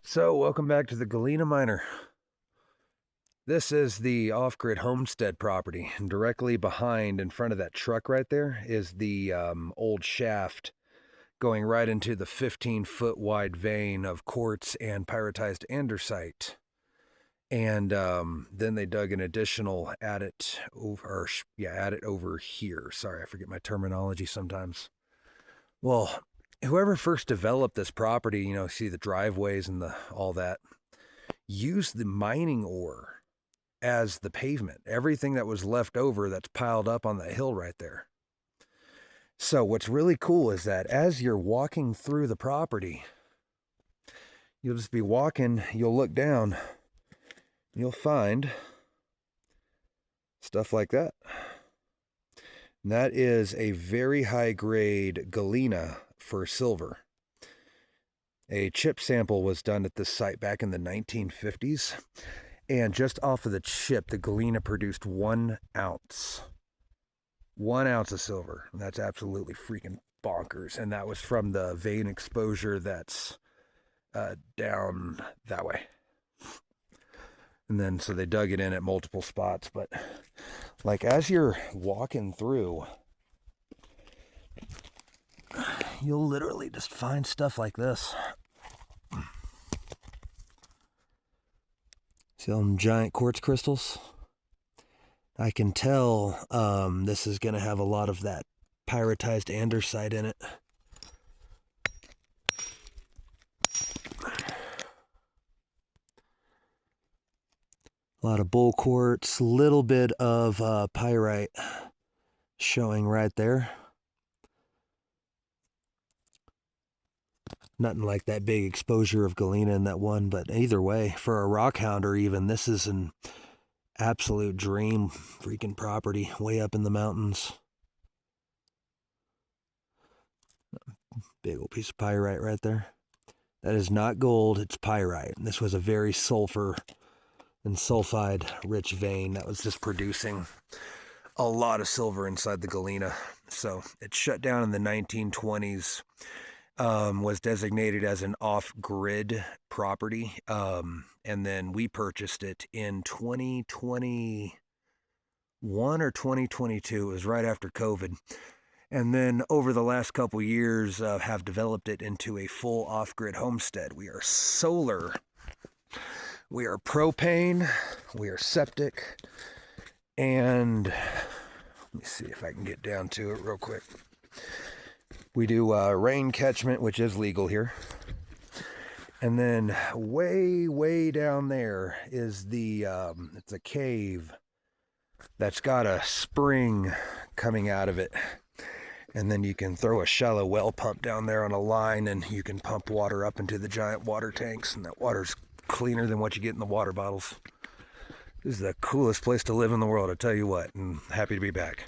So, welcome back to the Galena Miner. This is the off-grid homestead property, and directly behind, in front of that truck right there, is the old shaft going right into the 15-foot wide vein of quartz and pyritized andesite. And then they dug an additional adit over here. Sorry, I forget my terminology sometimes. Well, whoever first developed this property, see the driveways and all that, used the mining ore as the pavement. Everything that was left over that's piled up on that hill right there. So what's really cool is that as you're walking through the property, you'll just be walking, you'll look down, you'll find stuff like that. And that is a very high grade galena for silver. A chip sample was done at this site back in the 1950s. And just off of the chip, the galena produced 1 ounce. 1 ounce of silver. And that's absolutely freaking bonkers. And that was from the vein exposure that's down that way. And then, so they dug it in at multiple spots. But, like, as you're walking through, you'll literally just find stuff like this. See them giant quartz crystals? I can tell this is going to have a lot of that pyritized andesite in it. A lot of bull quartz, little bit of pyrite showing right there. Nothing like that big exposure of galena in that one, but either way, for a rock hounder even, this is an absolute dream freaking property way up in the mountains. Big old piece of pyrite right there. That is not gold, it's pyrite. This was a very sulfur and sulfide rich vein that was just producing a lot of silver inside the galena. So it shut down in the 1920s. Was designated as an off-grid property, and then we purchased it in 2021 or 2022. It was right after COVID, and then over the last couple years have developed it into a full off-grid homestead. We are solar, we are propane, we are septic, and let me see if I can get down to it real quick. We do rain catchment, which is legal here. And then way down there is it's a cave that's got a spring coming out of it. And then you can throw a shallow well pump down there on a line and you can pump water up into the giant water tanks. And that water's cleaner than what you get in the water bottles. This is the coolest place to live in the world, I tell you what, and happy to be back.